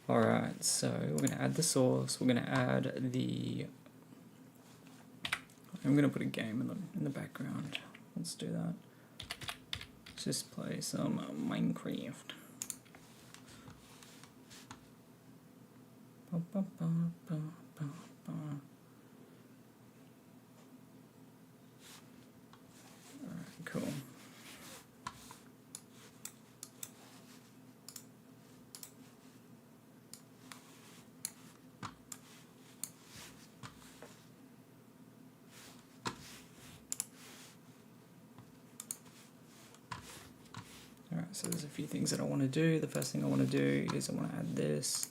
Alright, so we're going to add the source, we're going to add the... I'm going to put a game in the background. Let's do that. Let's just play some Minecraft. Alright, cool. Alright, so there's a few things that I want to do. The first thing I want to do is I want to add this.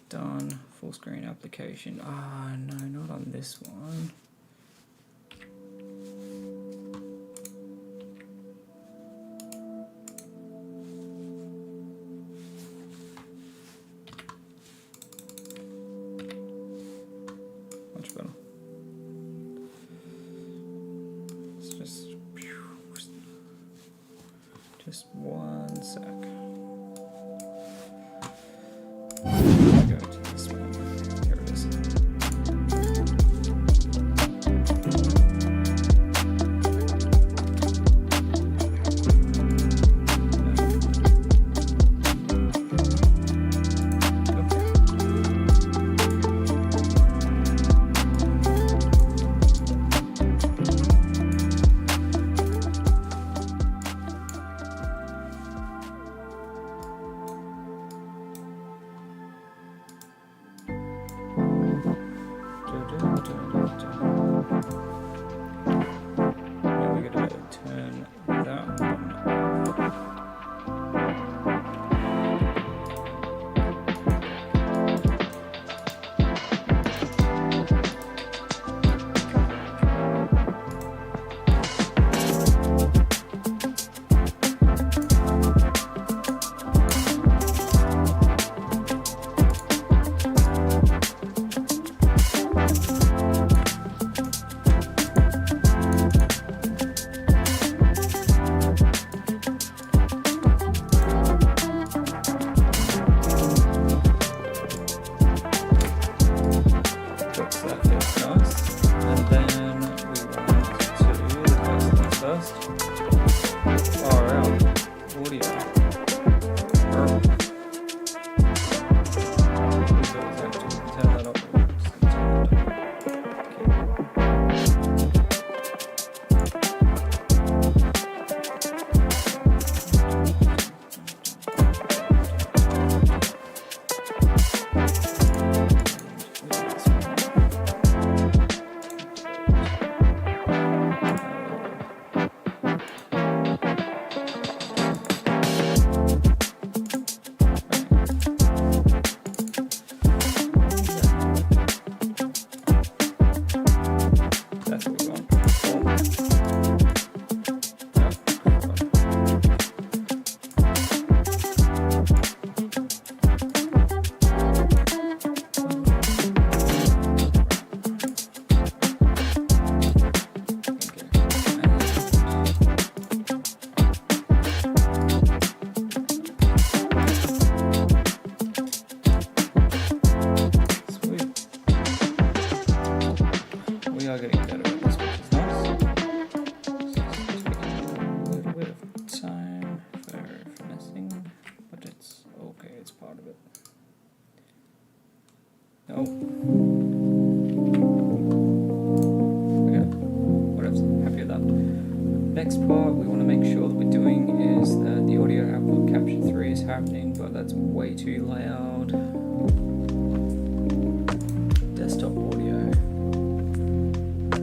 Done. Full screen application. Ah, no, not on this one. Much better. Let's just one sec. Go to this one. Here it is. Now we gotta turn that one off. We are getting better at this, which is nice. Just taking a little bit of time for finessing, but it's okay, it's part of it. Oh. Okay, whatever, happy with that. Next part we want to make sure that we're doing is that the audio output capture 3 is happening, but that's way too loud. Desktop audio.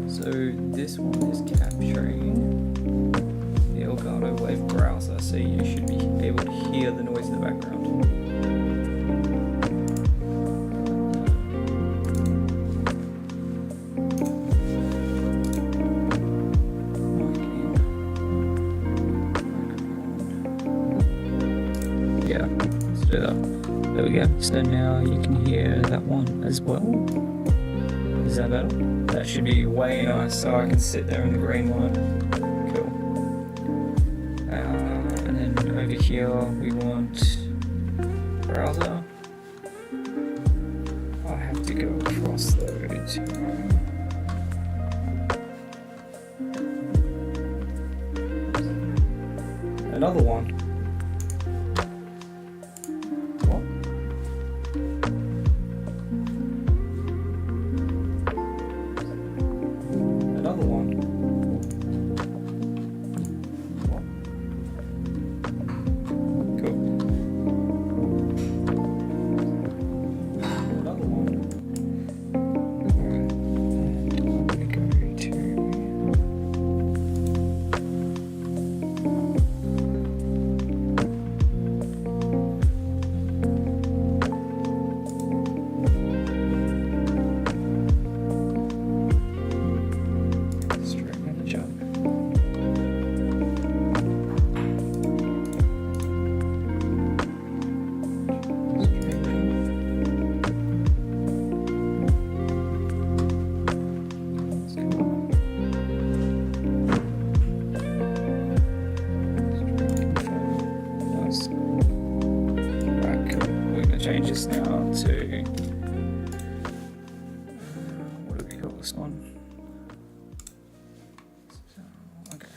So this one is capturing the Elgato Wave browser, so you should be able to hear the noise in the background. Yeah, let's do that. There we go. So now you can hear that one as well. Is that better? That should be way nice, so I can sit there in the green one. Cool. And then over here we want browser. Another one. What? Another one. What? Cool. Another one. Alright. I'm gonna go to Stream Manager. Change this now to what do we call this one? So, okay.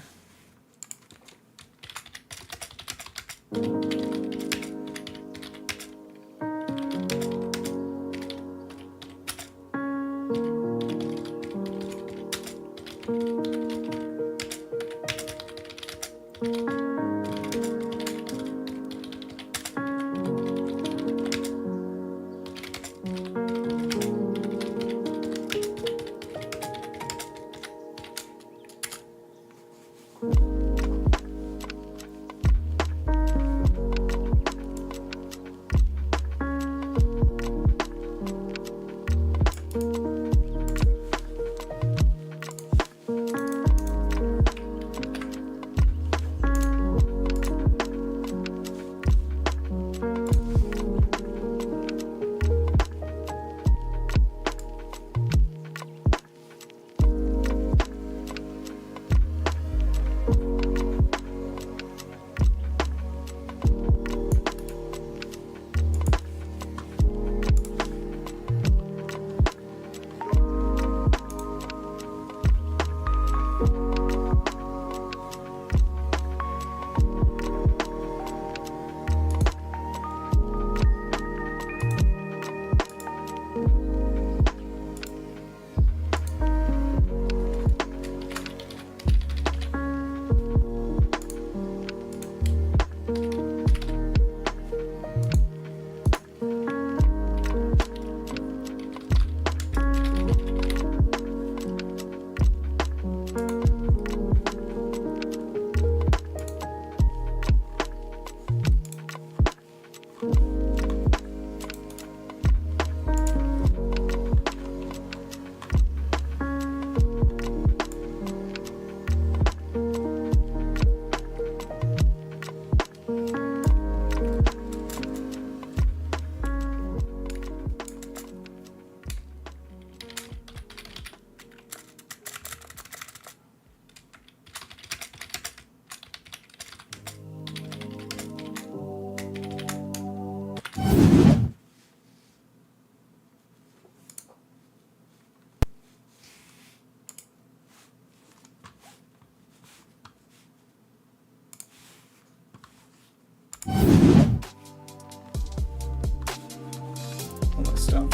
Almost done.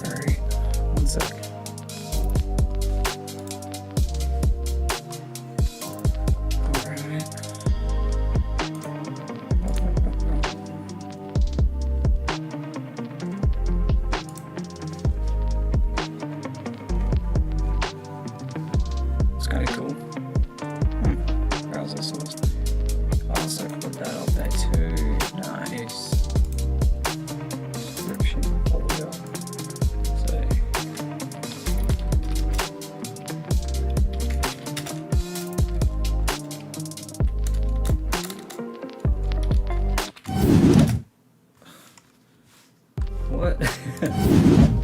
Alright, one sec. It's kind of cool. Browser source. I'll also put that up there too. Nice. Description. So. What?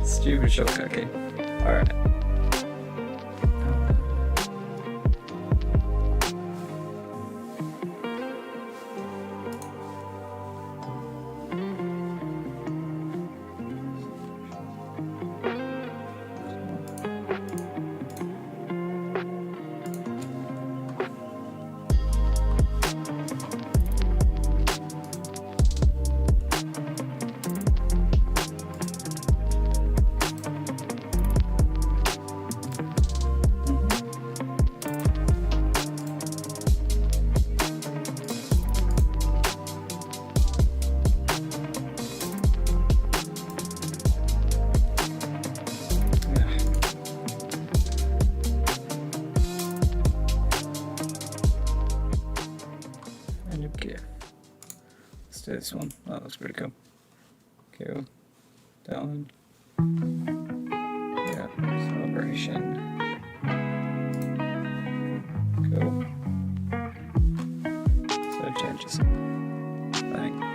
Stupid shortcut key. Alright. this one. That looks pretty cool. Cool. Down. Yeah, celebration. Cool. So changes. Bang.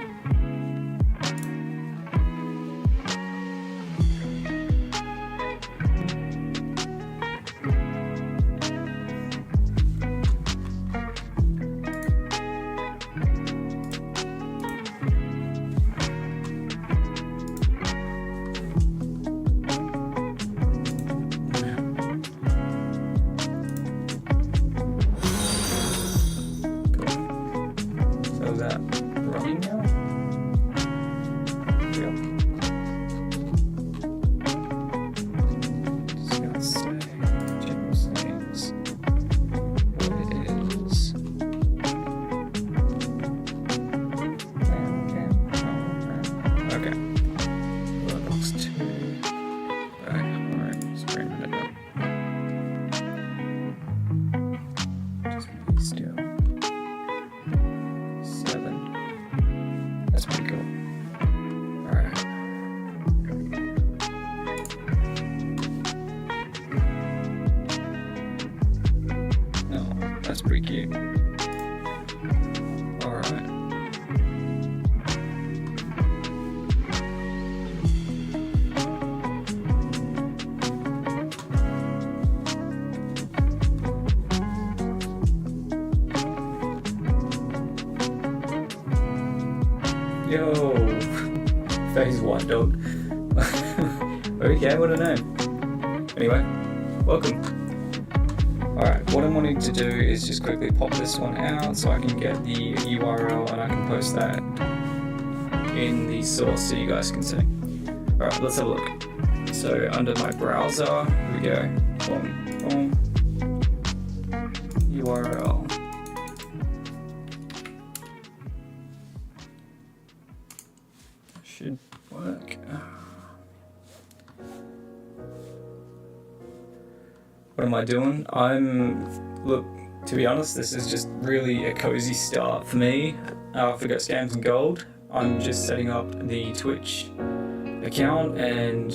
That's pretty cute. Alright. Yo! Phase 1 dog. Okay, what a name. Anyway, welcome. Alright, what I'm wanting to do is just quickly pop this one out so I can get the URL and I can post that in the source so you guys can see. Alright, let's have a look. So under my browser, here we go. Boom, boom. URL. Should work. What am I doing? Look, to be honest, this is just really a cozy start for me. For Ghost Games and Gold, I'm just setting up the Twitch account and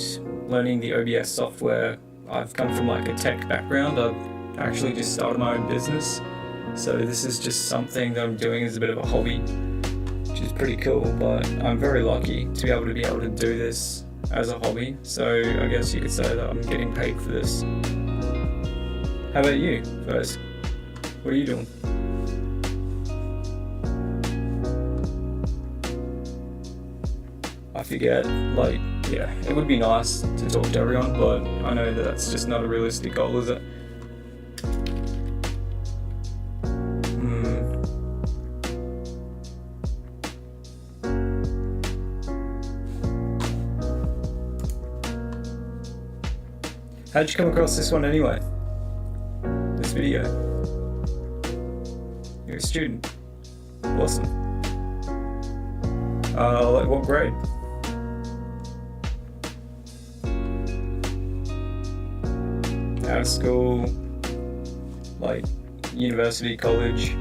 learning the OBS software. I've come from like a tech background. I've actually just started my own business. So this is just something that I'm doing as a bit of a hobby, which is pretty cool, but I'm very lucky to be able to do this as a hobby. So I guess you could say that I'm getting paid for this. How about you first? What are you doing? I forget, like, yeah, it would be nice to talk to everyone, but I know that that's just not a realistic goal, is it? How'd you come across this one anyway? This video? You're a student. Awesome. Like what grade? Out of school, like university, college.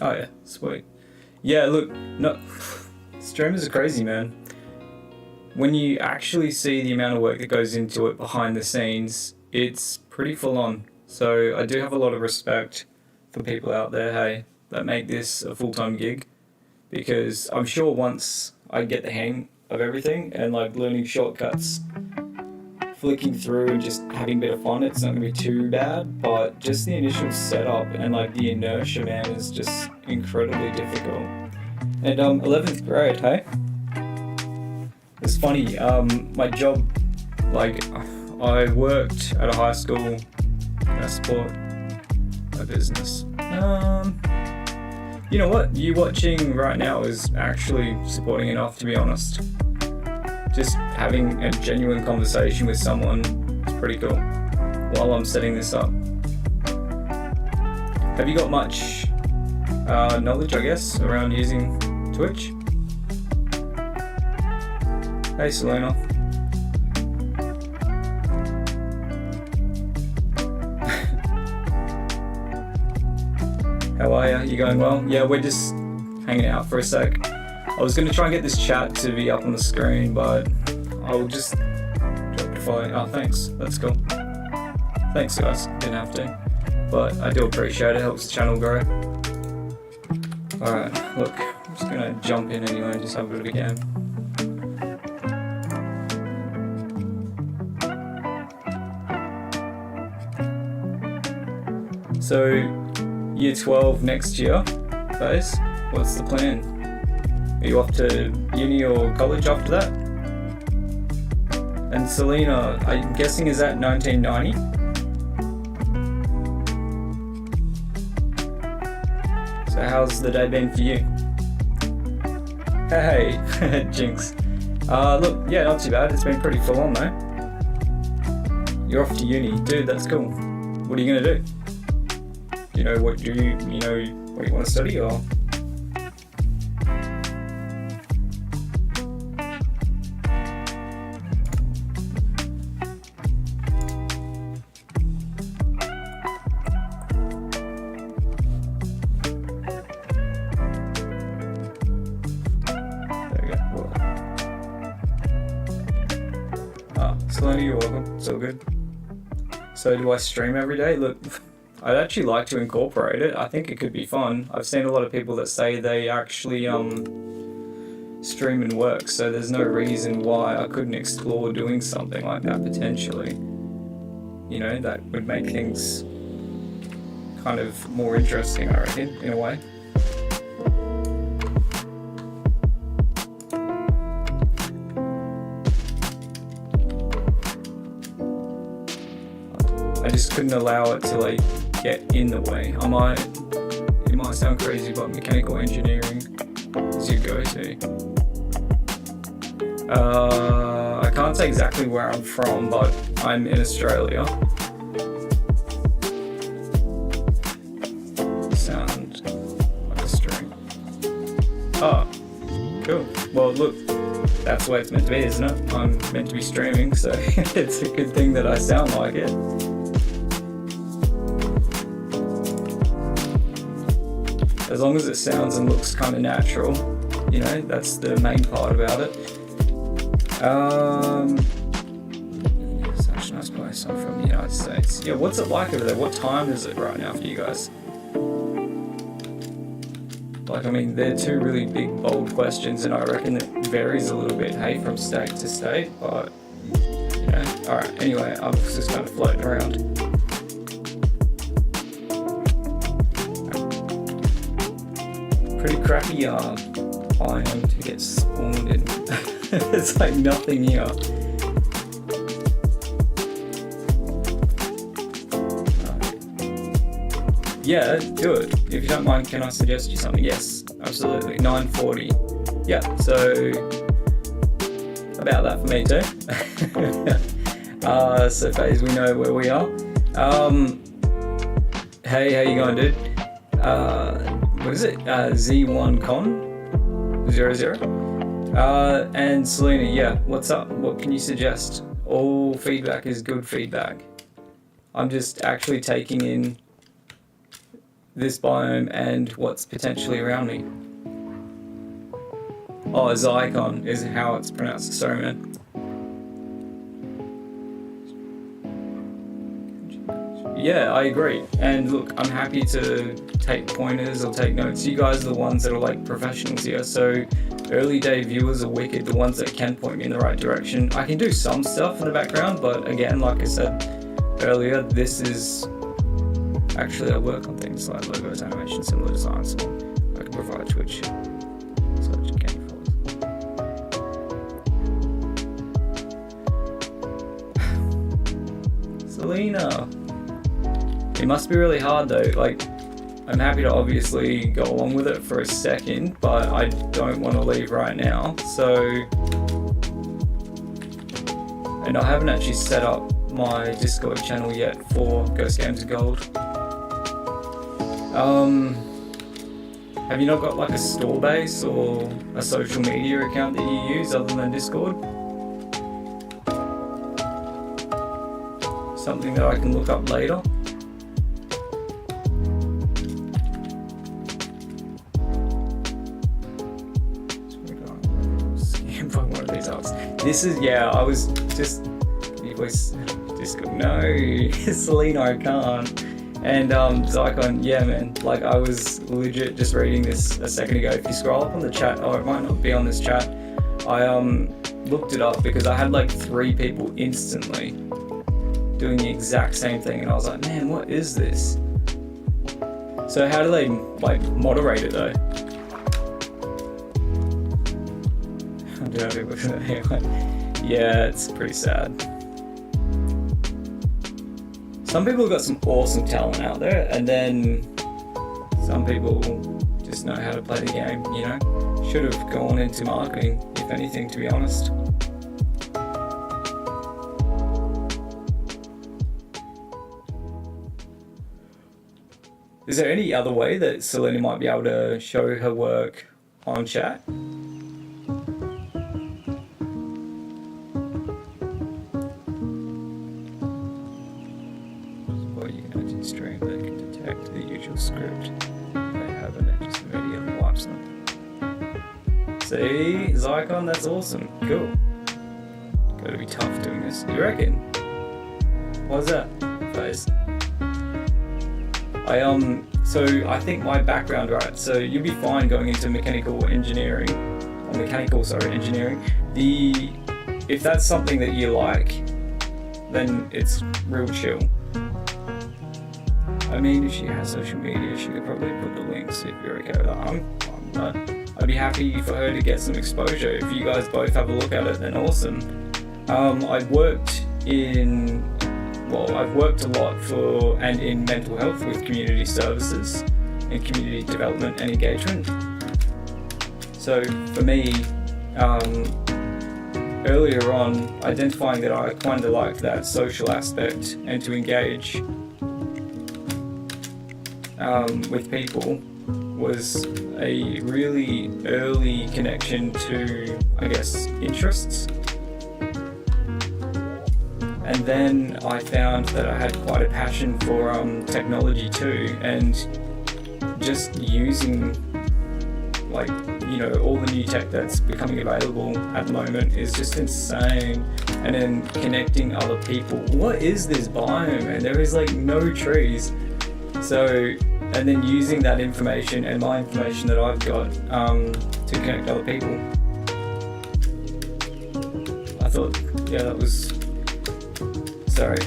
Oh yeah, sweet. Yeah, look, no, streamers are crazy, man. When you actually see the amount of work that goes into it behind the scenes, it's pretty full on. So I do have a lot of respect for people out there, hey, that make this a full-time gig, because I'm sure once I get the hang of everything and like learning shortcuts, flicking through and just having a bit of fun, it's not gonna be too bad, but just the initial setup and like the inertia, man, is just incredibly difficult. And 11th grade, hey? It's funny, my job, like, I worked at a high school, I support my business. You know what, you watching right now is actually supporting enough, to be honest. Just having a genuine conversation with someone is pretty cool. while I'm setting this up. Have you got much knowledge, I guess, around using Twitch? Hey, Selena. How are ya? You going well? Yeah, we're just hanging out for a sec. I was going to try and get this chat to be up on the screen, but I'll just drop the file. Oh, thanks. That's cool. Thanks, guys. Didn't have to. But I do appreciate it. Helps the channel grow. Alright, look. I'm just going to jump in anyway and just have a bit of a game. So, year 12 next year, guys, what's the plan? Are you off to uni or college after that? And Selena, I'm guessing is that 1990? So how's the day been for you? Hey, Jinx. Look, yeah, not too bad. It's been pretty full on though. You're off to uni. Dude, that's cool. What are you gonna do? You know what you want to study, or? There we go. Whoa. Ah, Selena, you're welcome. It's all good. So do I stream every day? Look, I'd actually like to incorporate it. I think it could be fun. I've seen a lot of people that say they actually stream and work, so there's no reason why I couldn't explore doing something like that potentially. You know, that would make things kind of more interesting, I reckon, in a way. I just couldn't allow it to like get in the way. It might sound crazy, but mechanical engineering is your go-to. I can't say exactly where I'm from, but I'm in Australia. Sound like a string. Oh, cool. Well, look, that's the way it's meant to be, isn't it? I'm meant to be streaming, so it's a good thing that I sound like it. As long as it sounds and looks kind of natural, you know, that's the main part about it. Such a nice place. I'm from the United States. Yeah, what's it like over there? What time is it right now for you guys? Like, I mean, they're two really big, bold questions, and I reckon it varies a little bit, hey, from state to state, but, you know. Alright, anyway, I'm just kind of floating around. Pretty crappy biome to get spawned in. It's like nothing here. Yeah, do it. If you don't mind, can I suggest you something? Yes, absolutely. 9:40. Yeah, so about that for me too. So FaZe, we know where we are. Hey, how you going, dude? What is it? Z1Con00. And Selena, yeah, what's up? What can you suggest? All feedback is good feedback. I'm just actually taking in this biome and what's potentially around me. Oh, Zycon is how it's pronounced. Sorry, man. Yeah, I agree. And look, I'm happy to take pointers or take notes. You guys are the ones that are like professionals here. So early day viewers are wicked, the ones that can point me in the right direction. I can do some stuff in the background, but again, like I said earlier, this is actually I work on things like logos, animation, similar designs, so I can provide Twitch. Such game followers. Selena. It must be really hard though, like, I'm happy to obviously go along with it for a second, but I don't want to leave right now, so... And I haven't actually set up my Discord channel yet for Ghost Games of Gold. Have you not got like a store base or a social media account that you use other than Discord? Something that I can look up later? Scam by one of these apps. This is, yeah, I was just, Discord, no, Selena, I can't. And Zycon, yeah man, like I was legit just reading this a second ago. If you scroll up on the chat, or it might not be on this chat, I looked it up because I had like 3 people instantly doing the exact same thing, and I was like, man, what is this? So how do they like moderate it though? Yeah, it's pretty sad. Some people have got some awesome talent out there, and then some people just know how to play the game, you know? Should have gone into marketing, if anything, to be honest. Is there any other way that Selena might be able to show her work on chat? Stream that can detect the usual script they have and it just immediately wipes them. See, Zycon, that's awesome. Cool. Gotta be tough doing this. You reckon? What's that face? So I think my background, right? So you'll be fine going into mechanical engineering, if that's something that you like, then it's real chill. I mean, if she has social media, she could probably put the links if you're okay with that. I'm not. I'd be happy for her to get some exposure. If you guys both have a look at it, then awesome. I've worked a lot for and in mental health with community services and community development and engagement. So for me, earlier on, identifying that I kind of liked that social aspect and to engage with people was a really early connection to, I guess, interests. And then I found that I had quite a passion for technology too, and just using like, you know, all the new tech that's becoming available at the moment is just insane. And then connecting other people. What is this biome? And there is like no trees. So, and then using that information and my information that I've got to connect other people. I thought, yeah, that was, sorry,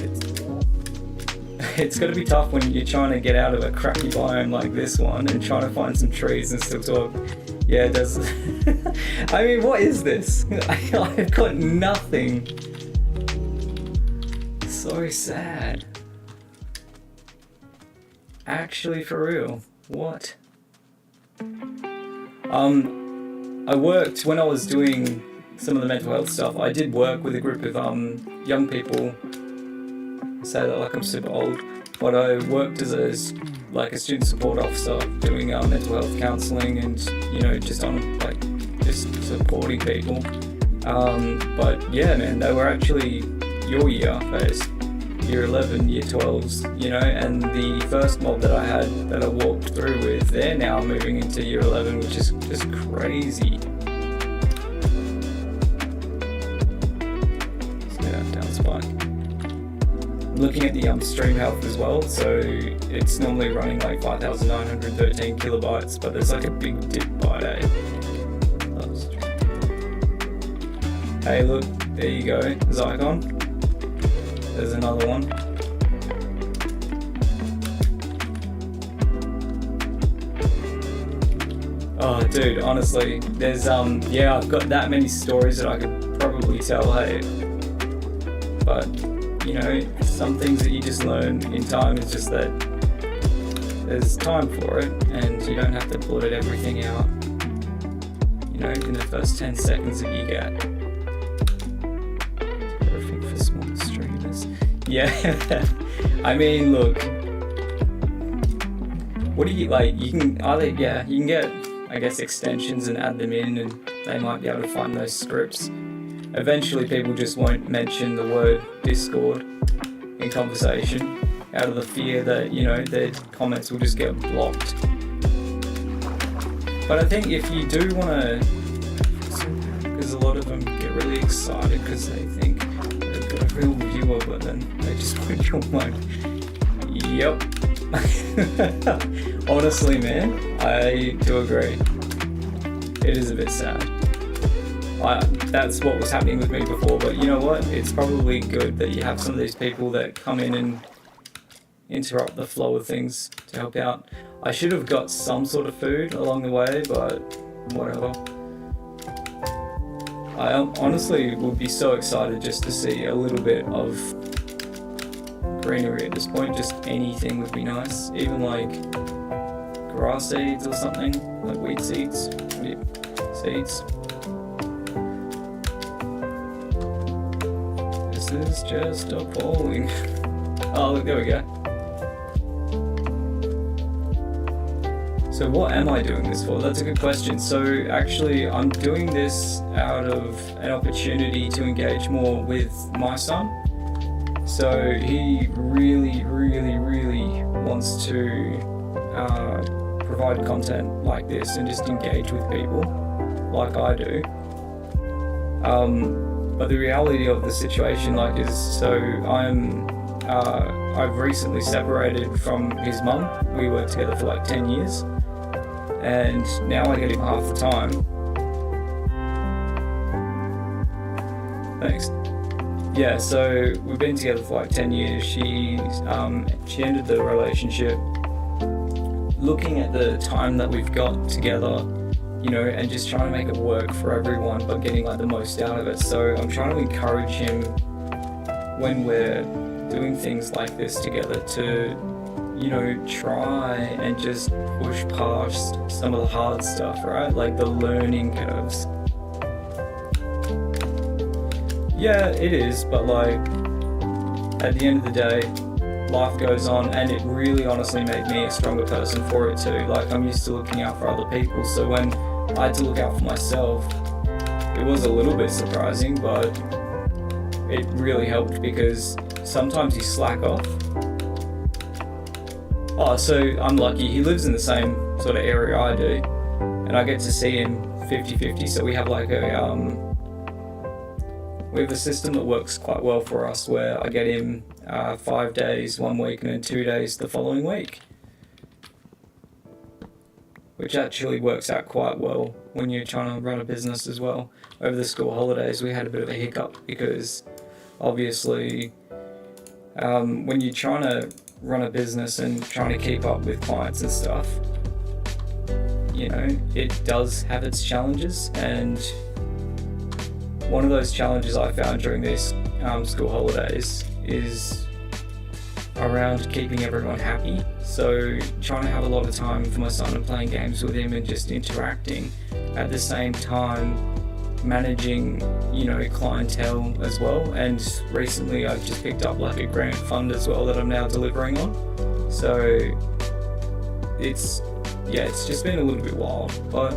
it's got to be tough when you're trying to get out of a crappy biome like this one and trying to find some trees and still talk. Yeah, it does. I mean, what is this? I've got nothing. So sad. Actually, for real, what? I worked, when I was doing some of the mental health stuff, I did work with a group of young people. I say that like I'm super old, but I worked as a student support officer doing mental health counselling and, you know, just on like just supporting people. But yeah, man, they were actually your year based. Year 11, year 12s, you know, and the first mob that I had that I walked through with, they're now moving into year 11, which is just crazy. Let's get that down spike. I'm looking at the stream health as well, so it's normally running like 5,913 kilobytes, but there's like a big dip by day. Hey look, there you go, Zycon. There's another one. Oh dude, honestly, there's yeah, I've got that many stories that I could probably tell, hey. But, you know, some things that you just learn in time is just that there's time for it and you don't have to blurt everything out, you know, in the first 10 seconds that you get. Yeah. I mean, look. What do you like? You can either you can get, I guess, extensions and add them in, and they might be able to find those scripts. Eventually, people just won't mention the word Discord in conversation out of the fear that, you know, their comments will just get blocked. But I think if you do want to, because a lot of them get really excited because they think they've got a real viewer, but then they just put your mic. Yep. Honestly, man, I do agree. It is a bit sad. That's what was happening with me before, but you know what? It's probably good that you have some of these people that come in and interrupt the flow of things to help out. I should have got some sort of food along the way, but whatever. I honestly would be so excited just to see a little bit of greenery at this point. Just anything would be nice, even like grass seeds or something, like wheat seeds. Seeds. This is just appalling. Oh, look, there we go. So what am I doing this for? That's a good question. So actually, I'm doing this out of an opportunity to engage more with my son. So he really, really, really wants to provide content like this and just engage with people like I do. But the reality of the situation, is so I've recently separated from his mum. We were together for like 10 years. And now I get him half the time. Thanks. Yeah, so we've been together for like 10 years. She ended the relationship. Looking at the time that we've got together, you know, and just trying to make it work for everyone, but getting like the most out of it. So I'm trying to encourage him when we're doing things like this together to, you know, try and just push past some of the hard stuff, right? Like the learning curves. Yeah, it is, but like at the end of the day, life goes on, and it really honestly made me a stronger person for it too. Like I'm used to looking out for other people, so when I had to look out for myself, it was a little bit surprising, but it really helped because sometimes you slack off. Oh, so I'm lucky. He lives in the same sort of area I do, and I get to see him 50-50. So we have like we have a system that works quite well for us, where I get him 5 days 1 week and then 2 days the following week, which actually works out quite well when you're trying to run a business as well. Over the school holidays, we had a bit of a hiccup because obviously when you're trying to run a business and trying to keep up with clients and stuff, you know, it does have its challenges, and one of those challenges I found during these school holidays is around keeping everyone happy. So trying to have a lot of time for my son and playing games with him and just interacting, at the same time managing, you know, clientele as well. And recently I've just picked up like a grant fund as well that I'm now delivering on. So it's just been a little bit wild, but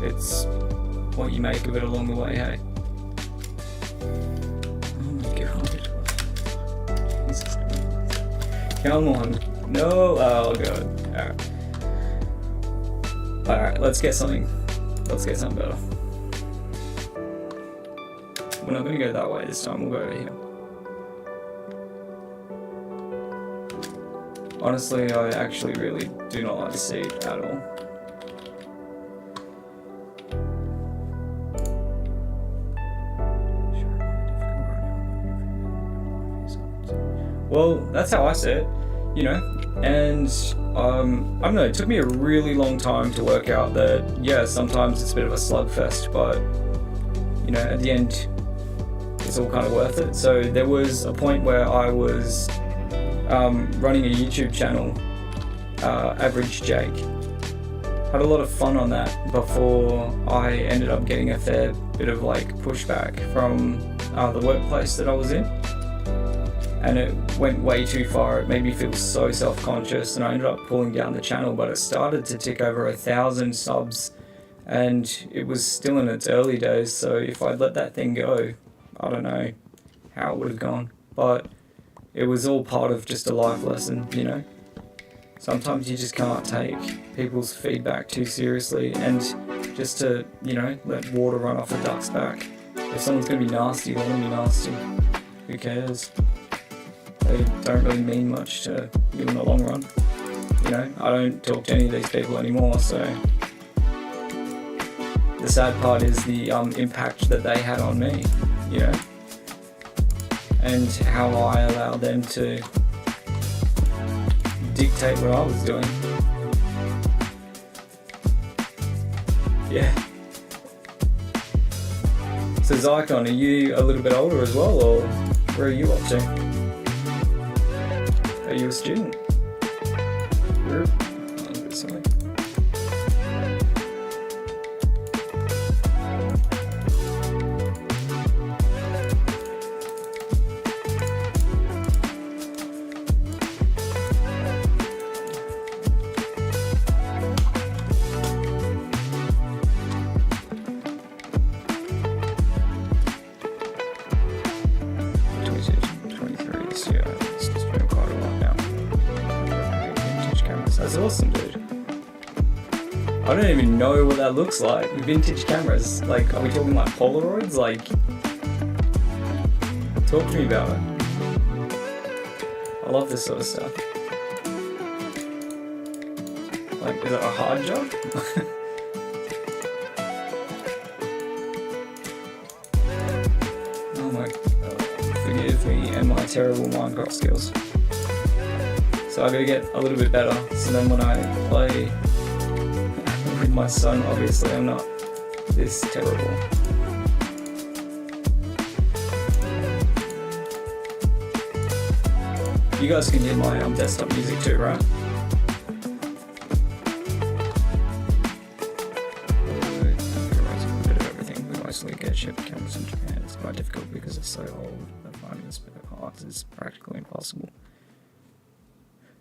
it's what you make of it along the way, hey? Oh my god. Jesus Christ. Come on. No, oh god. Alright, let's get something better. We're not going to go that way this time, we'll go over here. Honestly, I actually really do not like the seed at all. Well, that's how I see it, you know, and I don't know, it took me a really long time to work out that, yeah, sometimes it's a bit of a slugfest, but, you know, at the end, it's all kind of worth it. So there was a point where I was running a YouTube channel, Average Jake. Had a lot of fun on that before I ended up getting a fair bit of like pushback from the workplace that I was in. and it went way too far. It made me feel so self-conscious, and I ended up pulling down the channel, but it started to tick over 1,000 subs, and it was still in its early days, so if I'd let that thing go, I don't know how it would have gone. But it was all part of just a life lesson, you know? Sometimes you just can't take people's feedback too seriously, and just to, you know, let water run off a duck's back. If someone's gonna be nasty, let them be nasty. Who cares? They don't really mean much to you in the long run. You know, I don't talk to any of these people anymore, so the sad part is the impact that they had on me, you know, and how I allowed them to dictate what I was doing. Yeah. So Zycon, are you a little bit older as well, or where are you up to? Are you a student? Sorry. That's awesome, dude. I don't even know what that looks like. Vintage cameras. Like, are we talking like Polaroids? Like, talk to me about it. I love this sort of stuff. Like, is it a hard job? Oh my god. Forgive me and my terrible Minecraft skills. So I gotta get a little bit better, so then when I play with my son, obviously I'm not this terrible. You guys can hear my desktop music too, right? A bit of everything. We mostly get shipped cameras in Japan. It's quite difficult because it's so old that finding spare parts is practically impossible.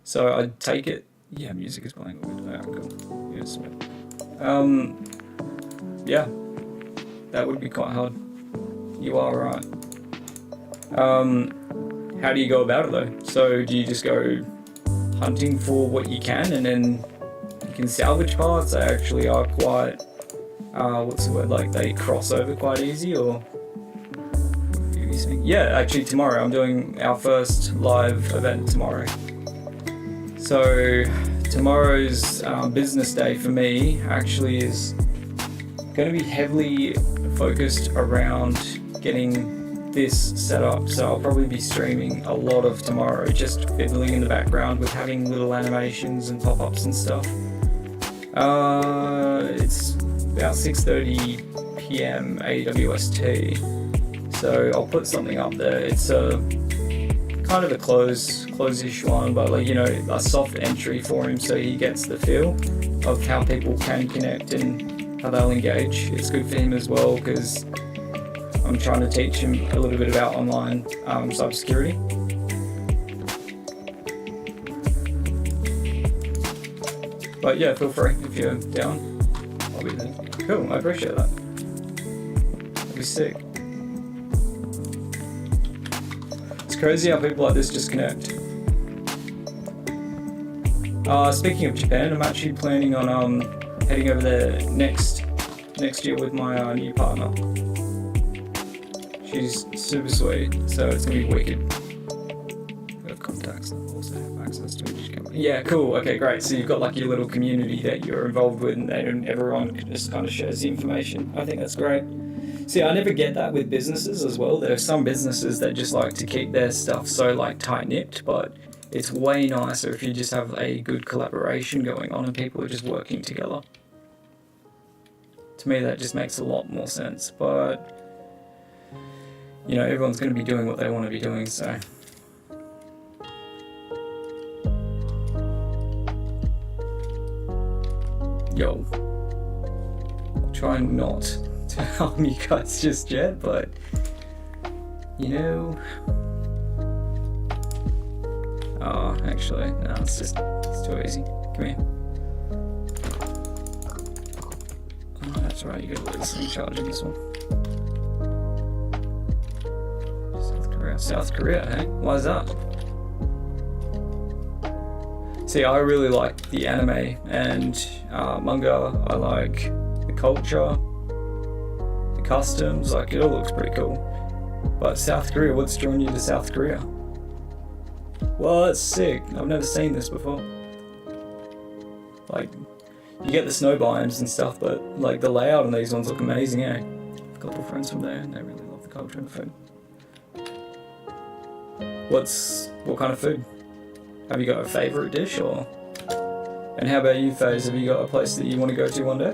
So I take it, yeah, music is playing a little bit. Cool. Yes, yeah, that would be quite hard. You are right. How do you go about it though? So do you just go hunting for what you can, and then you can salvage parts that actually are quite, what's the word, like they cross over quite easy, or? What are you saying? Yeah, actually tomorrow, I'm doing our first live event tomorrow. So tomorrow's business day for me actually is going to be heavily focused around getting this set up. So I'll probably be streaming a lot of tomorrow, just fiddling in the background with having little animations and pop-ups and stuff. It's about 6:30 PM AWST. So I'll put something up there. It's kind of a close-ish one, but like, you know, a soft entry for him so he gets the feel of how people can connect and how they'll engage. It's good for him as well because I'm trying to teach him a little bit about online cybersecurity. But yeah, feel free if you're down. I'll be there. Cool, I appreciate that. That'd be sick. Crazy how people like this just connect. Speaking of Japan, I'm actually planning on heading over there next year with my new partner. She's super sweet, so it's gonna be wicked. Got contacts that also have access to each company. Yeah, cool. Okay, great. So you've got like your little community that you're involved with, and everyone just kind of shares the information. I think that's great. See, I never get that with businesses as well. There are some businesses that just like to keep their stuff so like tight-knit, but it's way nicer if you just have a good collaboration going on and people are just working together. To me, that just makes a lot more sense, but you know, everyone's going to be doing what they want to be doing, so. Yo. I'll try not to harm you guys just yet, but you know, Oh, actually, no, it's too easy. Come here. Oh, that's right, you got a little swing charge in this one. South Korea, hey? Why is that? See, I really like the anime and manga. I like the culture, the customs, like it all looks pretty cool. But South Korea, what's drawn you to South Korea? Well, that's sick. I've never seen this before. Like, you get the snow biomes and stuff, but like the layout on these ones look amazing, eh? I've got a couple friends from there and they really love the culture and the food. What kind of food? Have you got a favourite dish or? And how about you, FaZe? Have you got a place that you want to go to one day?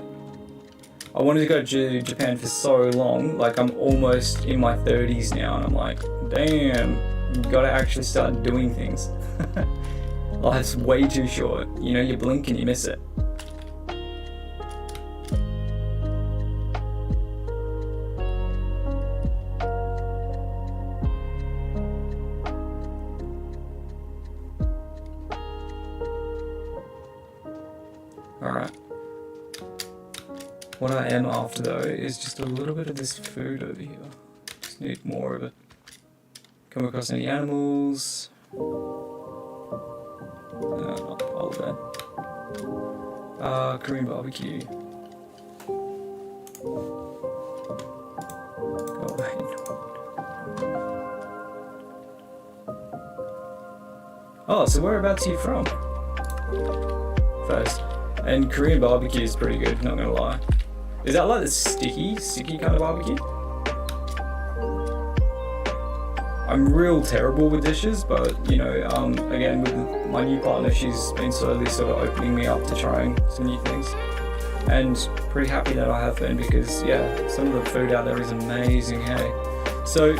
I wanted to go to Japan for so long, like I'm almost in my 30s now and I'm like, damn, you gotta actually start doing things. Life's way too short, you know, you blink and you miss it. Alright. What I am after though is just a little bit of this food over here. Just need more of it. Come across any animals? No, not all that. Korean barbecue. Oh, oh, so whereabouts are you from? First. And Korean barbecue is pretty good, not gonna lie. Is that like the sticky kind of barbecue? I'm real terrible with dishes, but you know, again with my new partner, she's been slowly sort of opening me up to trying some new things. And pretty happy that I have been because yeah, some of the food out there is amazing, hey. So,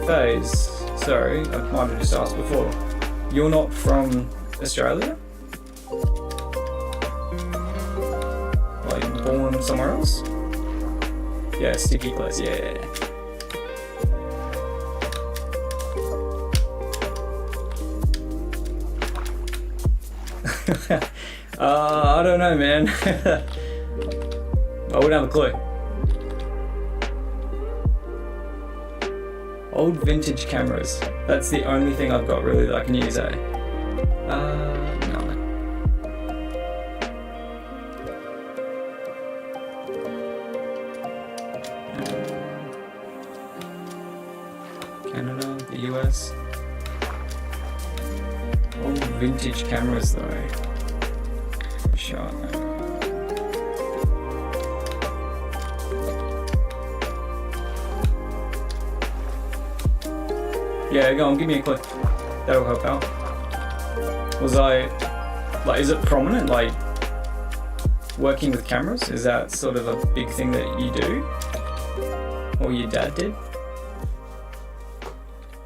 FaZe, sorry, I might have just asked before. You're not from Australia? Born somewhere else? Yeah, sticky place, yeah. I don't know, man. I wouldn't have a clue. Old vintage cameras. That's the only thing I've got really that I can use, eh? No. Canada, the US. Old vintage cameras though. Sure. Yeah, go on, give me a clip. That'll help out. Was I, like, is it prominent, like, working with cameras? Is that sort of a big thing that you do? Or your dad did?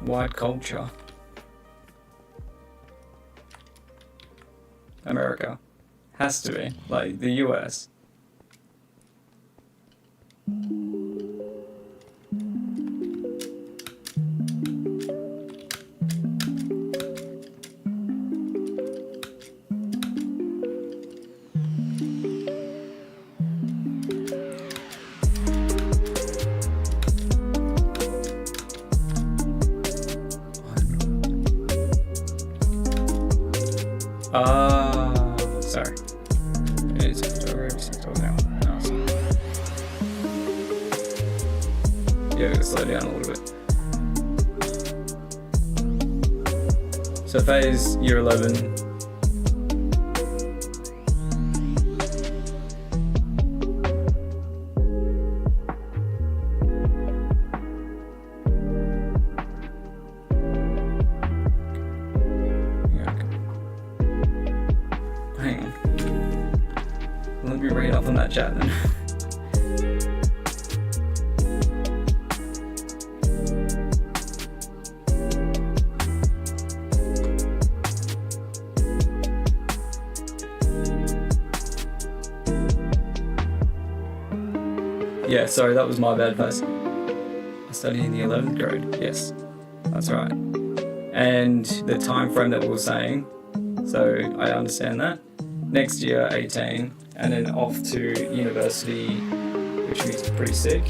White culture. America. Has to be. Like, the US. Sorry. It is now. No, yeah, we gotta slow down a little bit. So FaZe, year 11. Hang on. Let me read up on that chat then. Yeah, sorry, that was my bad, guys. I study in the 11th grade, yes, that's right. and the time frame that we were saying. So I understand that. Next year, 18, and then off to university, which is pretty sick.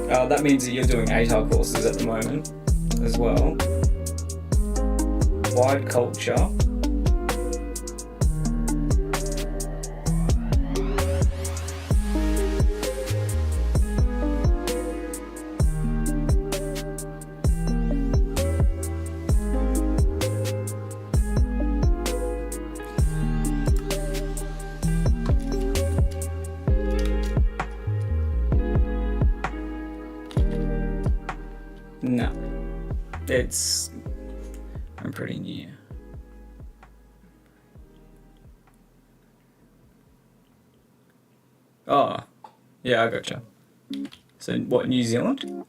That means that you're doing 8-hour courses at the moment as well. Wide culture. No, I'm pretty new. Oh, yeah, I gotcha. So what, New Zealand?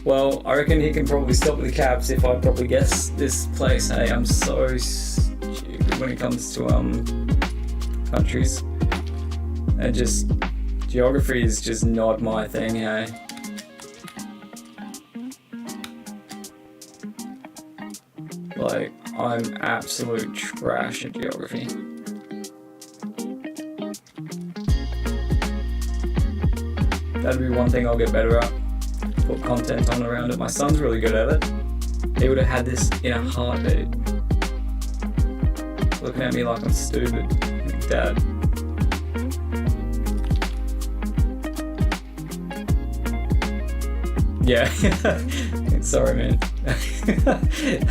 Well, I reckon he can probably stop the cabs if I probably guess this place. Hey, I'm so stupid when it comes to countries. And just geography is just not my thing, hey. Like, I'm absolute trash at geography. That'd be one thing I'll get better at. Put content on around it. My son's really good at it. He would have had this in a heartbeat. Looking at me like I'm stupid. Dad. Yeah. Sorry, man.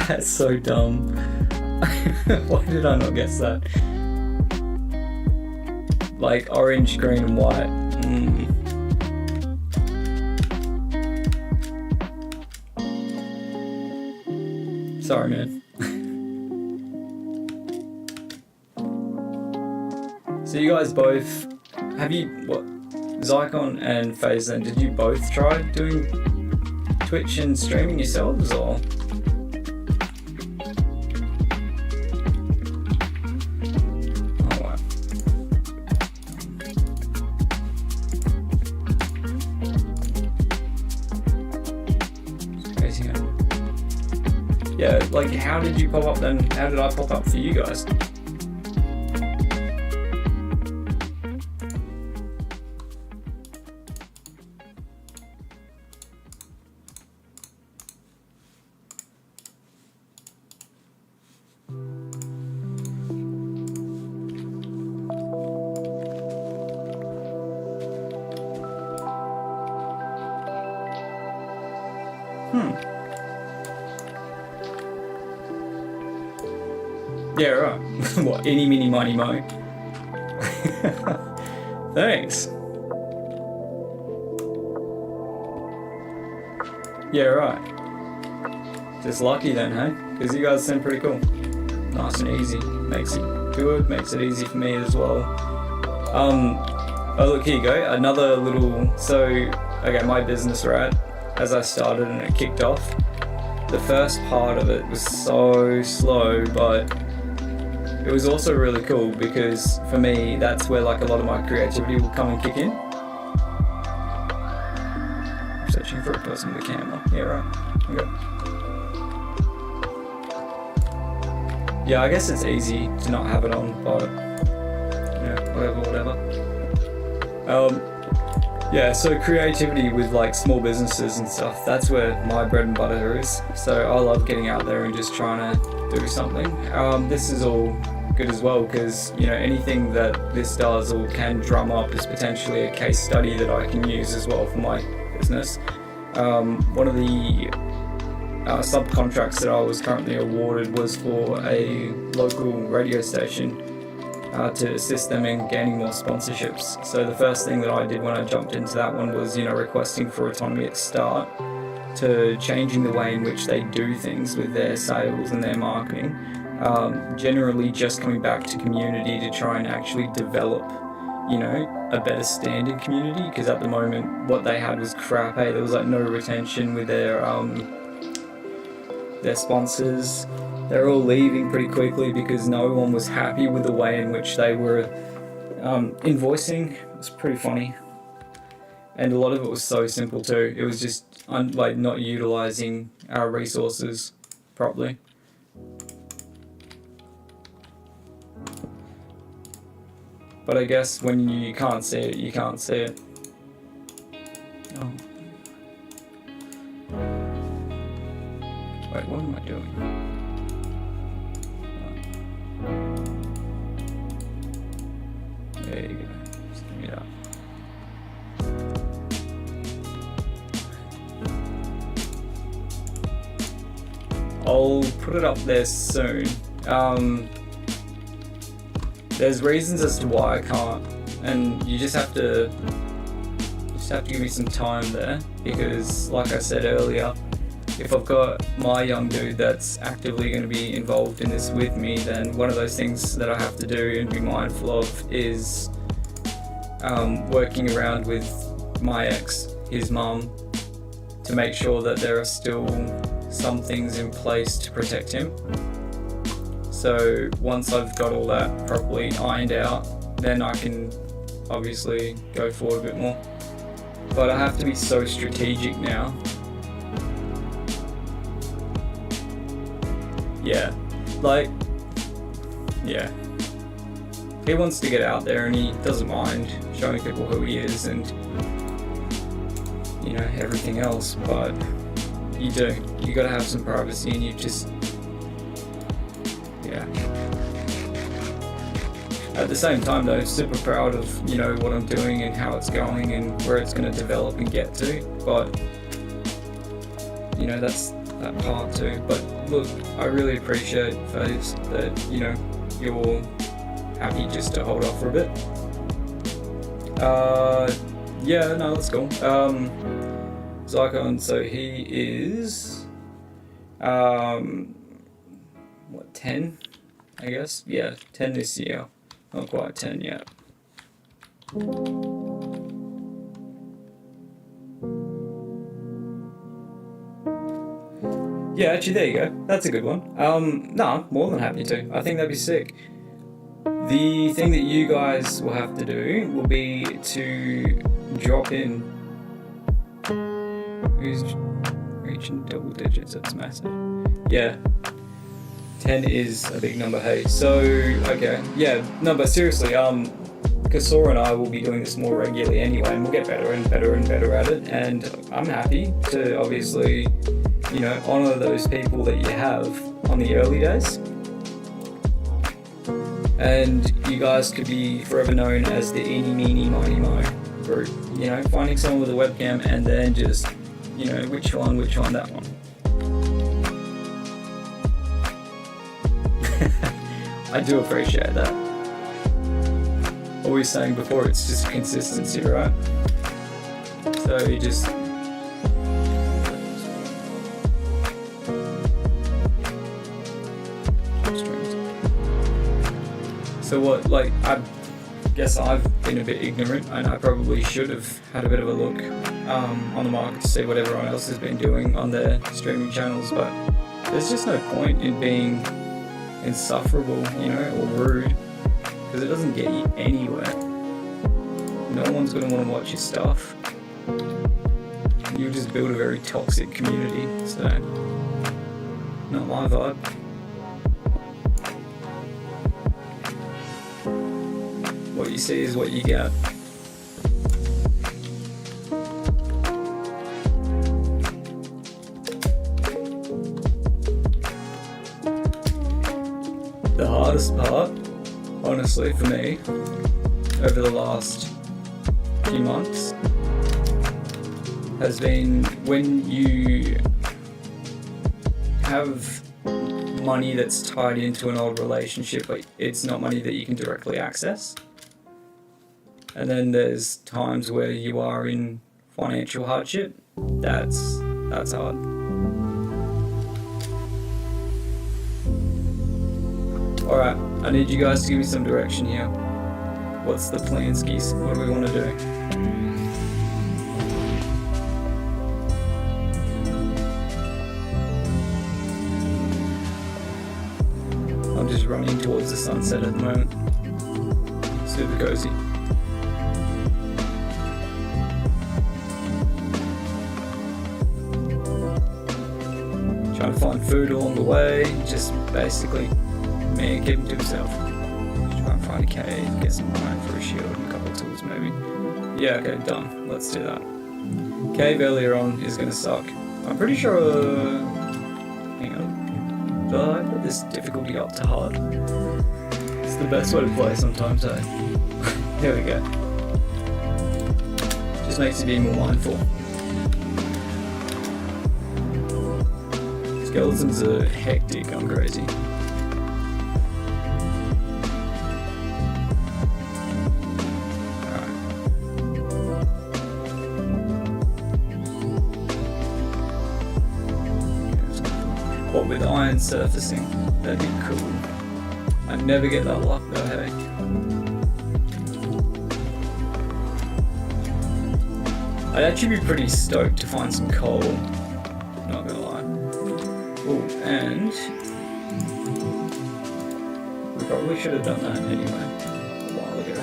That's so dumb. Why did I not guess that? Like orange, green, and white. Sorry, man. So you guys both, Zycon and Phazon, did you both try doing Twitch and streaming yourselves, or? Oh wow. It's crazy, huh? Yeah, like how did you pop up then? How did I pop up for you guys? Yeah, right. What, any, mini, money, mo? Thanks. Yeah, right. Just lucky then, hey? Because you guys sound pretty cool. Nice and easy. Makes it good, makes it easy for me as well. Oh look, here you go. Another little, okay, my business, right? As I started and it kicked off, the first part of it was so slow, but it was also really cool because for me, that's where like a lot of my creativity will come and kick in. I'm searching for a person with a camera. Yeah, right. Okay. Yeah, I guess it's easy to not have it on, but yeah, whatever. Yeah, so creativity with like small businesses and stuff, that's where my bread and butter is. So I love getting out there and just trying to do something. This is all good as well because, you know, anything that this does or can drum up is potentially a case study that I can use as well for my business. One of the subcontracts that I was currently awarded was for a local radio station to assist them in gaining more sponsorships. So the first thing that I did when I jumped into that one was, you know, requesting for autonomy at the start. to changing the way in which they do things with their sales and their marketing. Generally just coming back to community to try and actually develop, you know, a better standing community, because at the moment what they had was crap. Hey, there was like no retention with their sponsors. They're all leaving pretty quickly because no one was happy with the way in which they were invoicing. It was pretty funny. And a lot of it was so simple too. It was just like not utilizing our resources properly. But I guess when you can't see it, you can't see it. Oh. Wait, what am I doing? There you go. Just give me that. I'll put it up there soon. There's reasons as to why I can't, and you just have to give me some time there, because like I said earlier, if I've got my young dude that's actively going to be involved in this with me, then one of those things that I have to do and be mindful of is working around with my ex, his mum, to make sure that there are still some things in place to protect him. So once I've got all that properly ironed out, then I can obviously go forward a bit more. But I have to be so strategic now. Yeah, like, yeah. He wants to get out there and he doesn't mind showing people who he is and, you know, everything else, but you gotta have some privacy, and you just, yeah. At the same time though, super proud of, you know, what I'm doing and how it's going and where it's going to develop and get to, but, you know, that's that part too. But look, I really appreciate, Faves, that, you know, you're happy just to hold off for a bit. Yeah, no, that's cool. Zycon, so he is, what, 10, I guess? Yeah, 10 this year. Not quite 10 yet. Yeah, actually, there you go. That's a good one. No, I'm more than happy to. I think that'd be sick. The thing that you guys will have to do will be to drop in. Who's reaching double digits? That's massive. Yeah. 10 is a big number, hey. So, okay. Yeah, no, but seriously, Kasora and I will be doing this more regularly anyway, and we'll get better and better and better at it. And I'm happy to obviously, you know, honor those people that you have on the early days. And you guys could be forever known as the eeny, meeny, miny, mo group. You know, finding someone with a webcam and then just, you know, which one, that one. I do appreciate that. What were you saying before? It's just consistency, right? So you just... So what, like, I guess I've been a bit ignorant, and I probably should have had a bit of a look on the market to see what everyone else has been doing on their streaming channels, but there's just no point in being insufferable, you know, or rude, because it doesn't get you anywhere. No one's going to want to watch your stuff. You'll just build a very toxic community, so not my vibe. What you see is what you get. The hardest part, honestly, for me, over the last few months, has been when you have money that's tied into an old relationship, but it's not money that you can directly access. And then there's times where you are in financial hardship. That's That's hard. Alright, I need you guys to give me some direction here. What's the plan, skis? What do we want to do? I'm just running towards the sunset at the moment. Super cozy. Trying to find food along the way, just basically man keeping to himself. Try and find a cave, get some iron for a shield and a couple of tools maybe. Yeah, okay, done. Let's do that. Cave earlier on is gonna suck. I'm pretty sure. Hang on. Did I put this difficulty up to hard? It's the best way to play sometimes, eh? There we go. Just makes you be more mindful. Skeletons are hectic, I'm crazy. What with iron surfacing? That'd be cool. I never get that luck though, hey? I'd actually be pretty stoked to find some coal. Not gonna lie. Oh, and we probably should have done that anyway a while ago.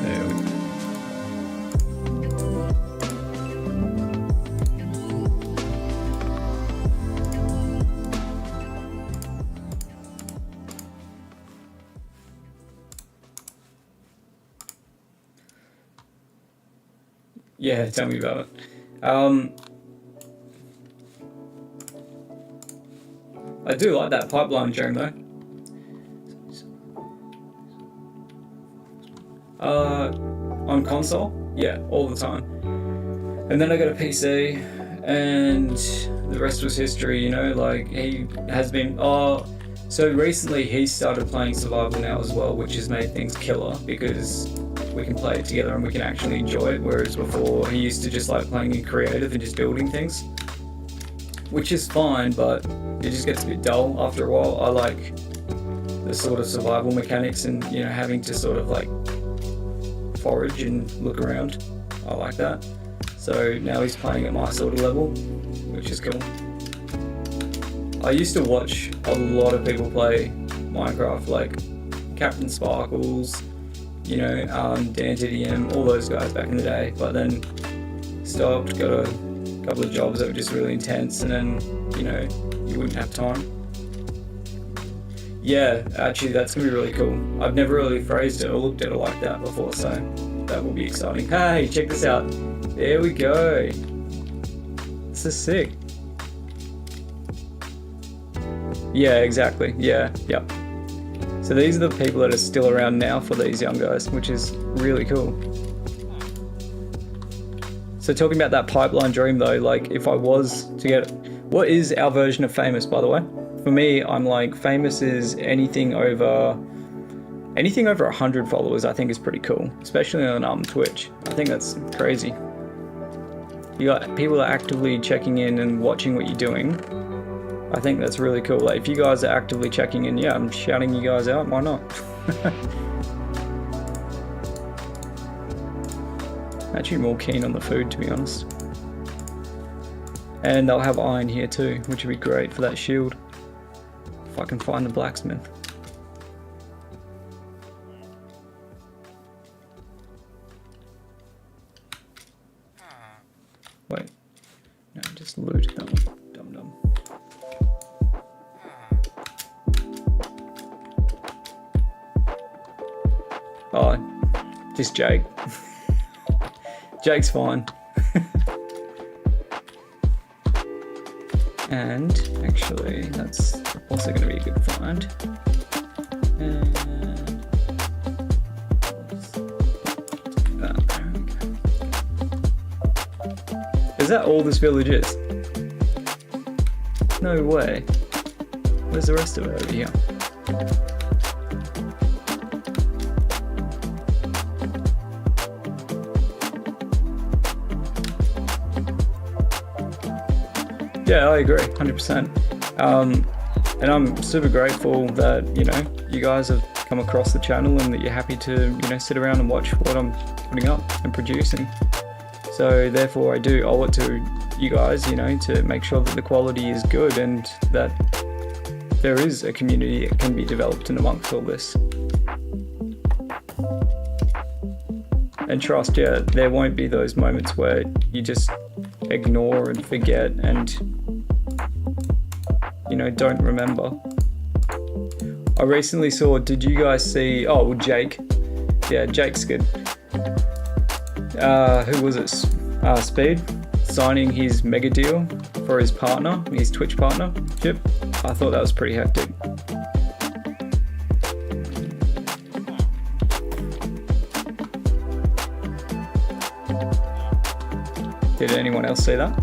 There we go. Yeah, tell me about it. I do like that pipeline gem though. On console, yeah, all the time. And then I got a PC, and the rest was history. You know, like he has been. So recently he started playing survival now as well, which has made things killer because we can play it together and we can actually enjoy it, whereas before he used to just like playing in creative and just building things, which is fine, but it just gets a bit dull after a while. I like the sort of survival mechanics and, you know, having to sort of like forage and look around. I like that. So now he's playing at my sort of level, which is cool. I used to watch a lot of people play Minecraft, like Captain Sparkles, you know, Dan TDM, all those guys back in the day, but then stopped, got a couple of jobs that were just really intense, and then, you know, you wouldn't have time. Yeah, actually that's gonna be really cool. I've never really phrased it or looked at it like that before, so that will be exciting. Hey, check this out. There we go. This is sick. Yeah, exactly. Yeah, yep. So these are the people that are still around now for these young guys, which is really cool. So talking about that pipeline dream though, like if I was to get, what is our version of famous, by the way? For me, I'm like, famous is anything over 100 followers, I think is pretty cool, especially on Twitch. I think that's crazy. You got people actively checking in and watching what you're doing. I think that's really cool. Like if you guys are actively checking in, yeah, I'm shouting you guys out, why not? Actually more keen on the food, to be honest. And they'll have iron here too, which would be great for that shield. If I can find the blacksmith. Wait, no, just loot that one. Dum-dum. Oh, just Jake. Jake's fine. And actually, that's also going to be a good find. And is that all this village is? No way. Where's the rest of it over here? Yeah, I agree, 100%. And I'm super grateful that, you know, you guys have come across the channel and that you're happy to, you know, sit around and watch what I'm putting up and producing. So therefore I do owe it to you guys, you know, to make sure that the quality is good and that there is a community that can be developed in amongst all this. And trust, yeah, there won't be those moments where you just ignore and forget and, you know, don't remember. I recently saw, did you guys see, oh, well, Jake. Yeah, Jake's good. Who was it? Speed, signing his mega deal for his partner, his Twitch partnership. I thought that was pretty hectic. Did anyone else see that?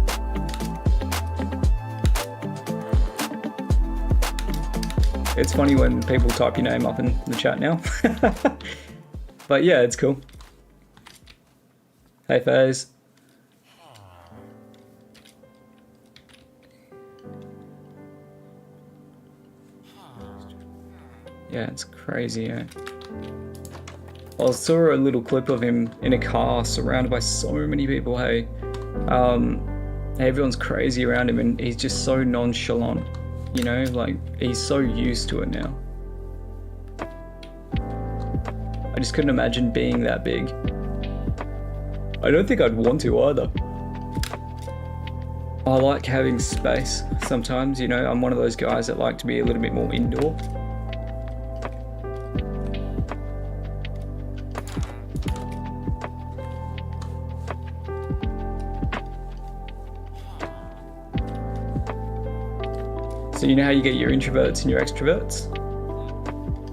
It's funny when people type your name up in the chat now. But yeah, it's cool. Hey, Faze. Yeah, it's crazy, yeah. I saw a little clip of him in a car surrounded by so many people, hey. Everyone's crazy around him and he's just so nonchalant, you know, like he's so used to it now. I just couldn't imagine being that big. I don't think I'd want to either. I like having space sometimes, you know, I'm one of those guys that like to be a little bit more indoor. So you know how you get your introverts and your extroverts?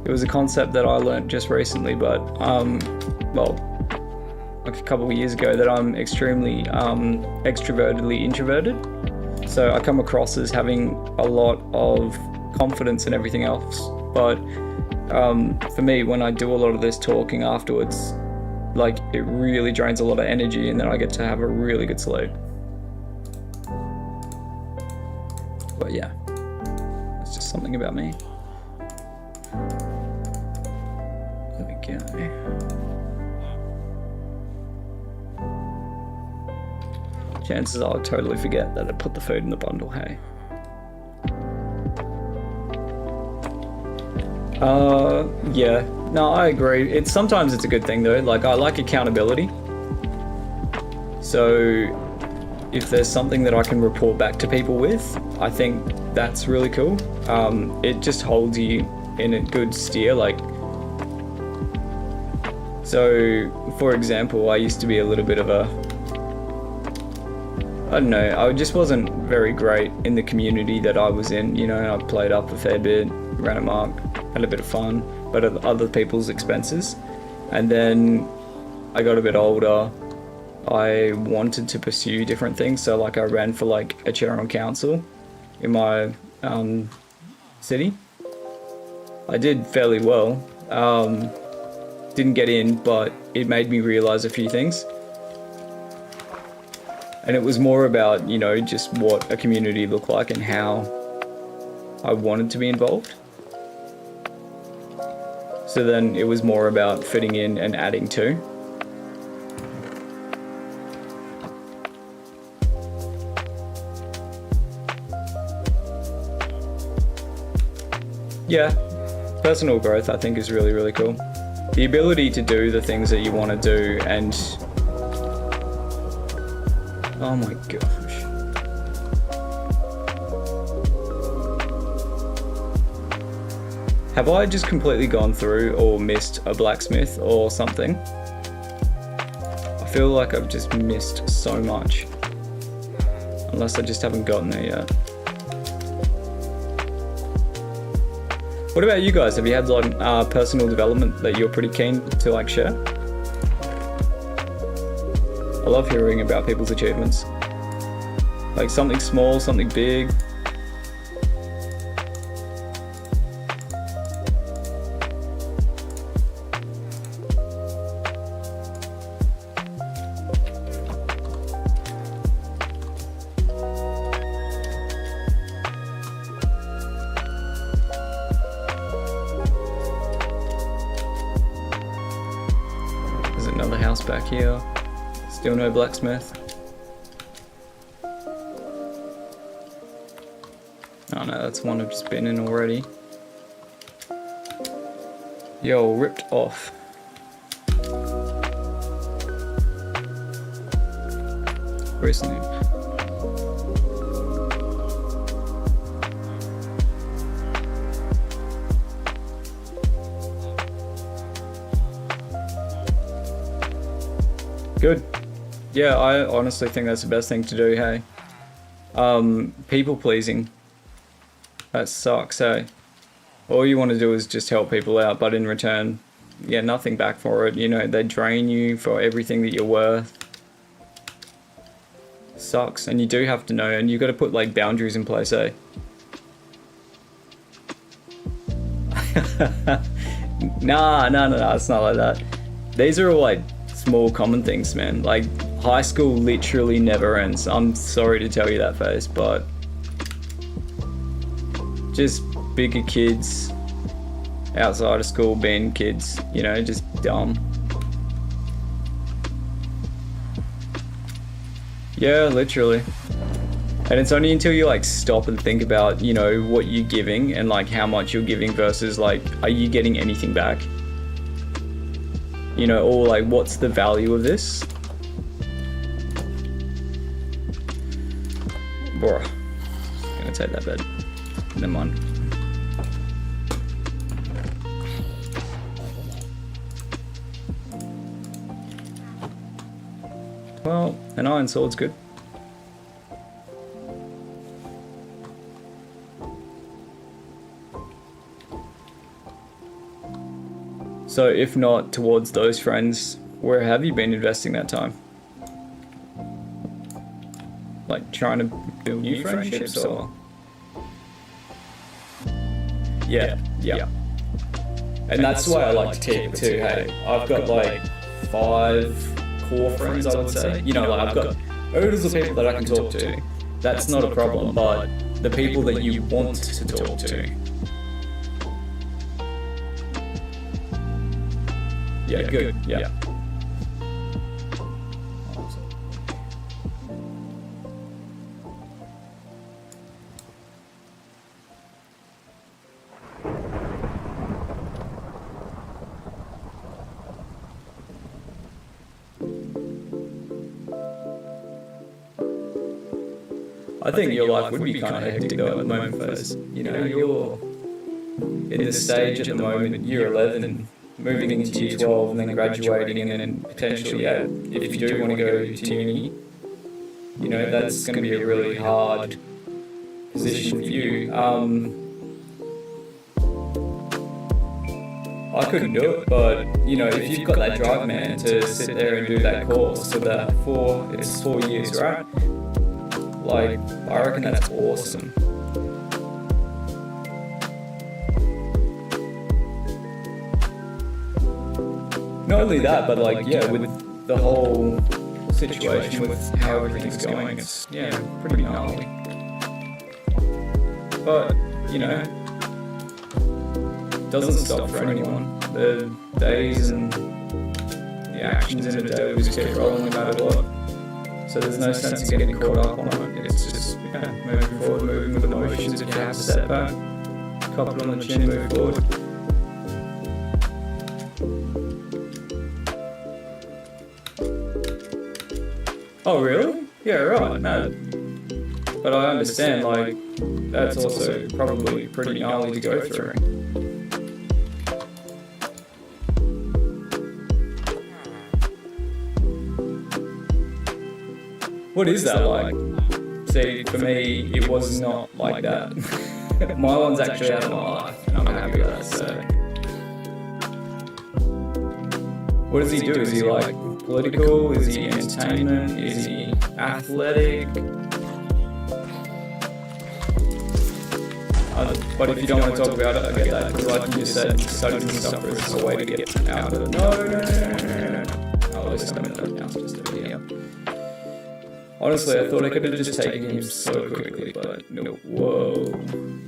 It was a concept that I learned just recently, but well, like a couple of years ago, that I'm extremely extrovertedly introverted. So I come across as having a lot of confidence and everything else. But for me, when I do a lot of this talking afterwards, like it really drains a lot of energy and then I get to have a really good sleep. But yeah. Just something about me. There we go. Chances are I'll totally forget that I put the food in the bundle, hey. Yeah. No, I agree. Sometimes it's a good thing though. Like I like accountability. So if there's something that I can report back to people with, I think that's really cool. It just holds you in a good steer. Like, so for example, I used to be a little bit of a, I don't know, I just wasn't very great in the community that I was in. You know, I played up a fair bit, ran amok, had a bit of fun, but at other people's expenses. And then I got a bit older. I wanted to pursue different things, so like I ran for like a chair on council in my city. I did fairly well, didn't get in, but it made me realize a few things. And it was more about, you know, just what a community looked like and how I wanted to be involved. So then it was more about fitting in and adding to. Yeah, personal growth I think is really, really cool. The ability to do the things that you want to do and... Oh my gosh. Have I just completely gone through or missed a blacksmith or something? I feel like I've just missed so much. Unless I just haven't gotten there yet. What about you guys? Have you had like personal development that you're pretty keen to like share? I love hearing about people's achievements. Like something small, something big. else back here? Still no blacksmith. Oh no, that's one I've just been in already. Yo, ripped off. Recently. Good. Yeah, I honestly think that's the best thing to do, hey. People pleasing. That sucks, hey. All you want to do is just help people out, but in return, yeah, nothing back for it. You know, they drain you for everything that you're worth. Sucks, and you do have to know, and you got to put like boundaries in place, eh? Nah, it's not like that. These are all like small common things, man. Like high school literally never ends. I'm sorry to tell you that, Face, but just bigger kids outside of school being kids, you know, just dumb. Yeah, literally. And it's only until you like stop and think about, you know, what you're giving and like how much you're giving versus like, are you getting anything back? You know, or like, what's the value of this? Bruh, gonna take that bed. Never mind. Well, an iron sword's good. So if not towards those friends, where have you been investing that time? Like trying to build new friendships or? Yeah. And that's why I like to keep it too, hey. I've got like 5 core friends, I would say. You know, like I've got oodles of people that I can talk to. That's not a problem, but the people that you want to talk to. Yeah, good. Yeah. I think your life would be kind of hectic though at the moment, first. You know, you're in the stage at the moment, year 11, moving into year 12 and then graduating and then potentially, yeah, if you do want to go to uni, you know, that's going to be a really hard position for you. I couldn't do it, but, you know, if you've got that drive, man, to sit there and do that course, so that it's 4 years, right? Like, I reckon that's awesome. Not only that, but like, yeah, with the whole situation with how everything's going, it's, yeah, pretty gnarly. But, you know, doesn't stop for anyone. The days and the actions in a day will just keep rolling no matter what. So there's no sense in getting caught up on it. It's just, yeah, moving forward, moving with the motions. If you have a setback, couple it on the chin, move forward. Oh really? Yeah, right, no. But I understand, like, that's also probably pretty gnarly to go through. What is that like? See, for me, it was not like that. My one's actually out of my life, and I'm happy with that, so. What does he do? Is he like political? Is he entertainment? Is he athletic? But if you don't want to talk about it, I get that. Because like you just said, studies and stuff is a way to get out of it. No. Oh, at least I'm in that now, just over here. Honestly, I thought I could have just taken him so quickly, but no. Whoa,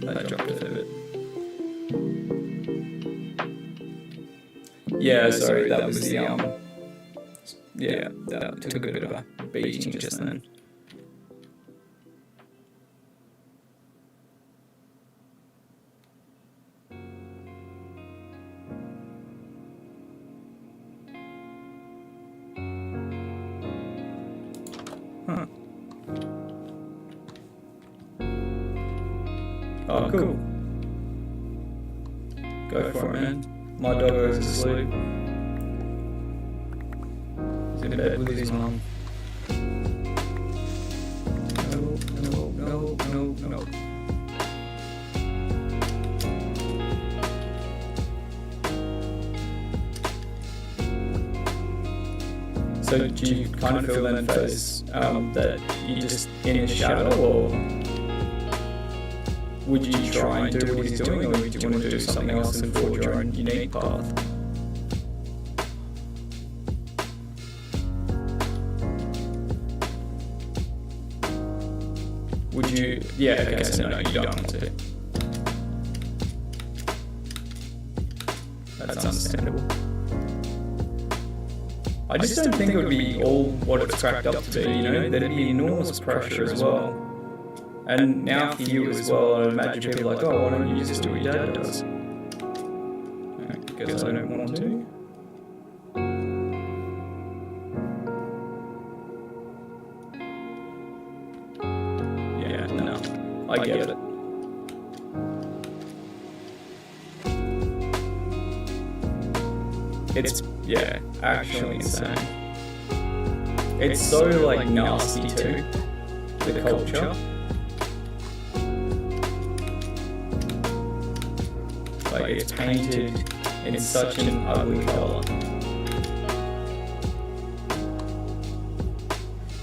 that dropped a fair bit. Yeah, sorry, that was the Yeah, that took a bit of a beating just then. Huh. Oh, cool. Go for it, man. My dog is asleep. He's in bed with his mum. No. So do you kind of feel then, Fez, that you're just in the shadow, or would you try and do what he's doing, or do you want to do something else and forge your own unique path? Would you? Yeah, okay, so no, you don't want to. That's understandable. I just don't think it would be all what it's cracked up to be, you know? There'd be enormous pressure as well. And now for you as well, I imagine people are like, oh, why don't you just do what your dad does? Because I don't want to. Yeah, no, I get it. It's, yeah, actually insane. It's so, like, nasty too, the culture. Like, it's painted in such an ugly colour.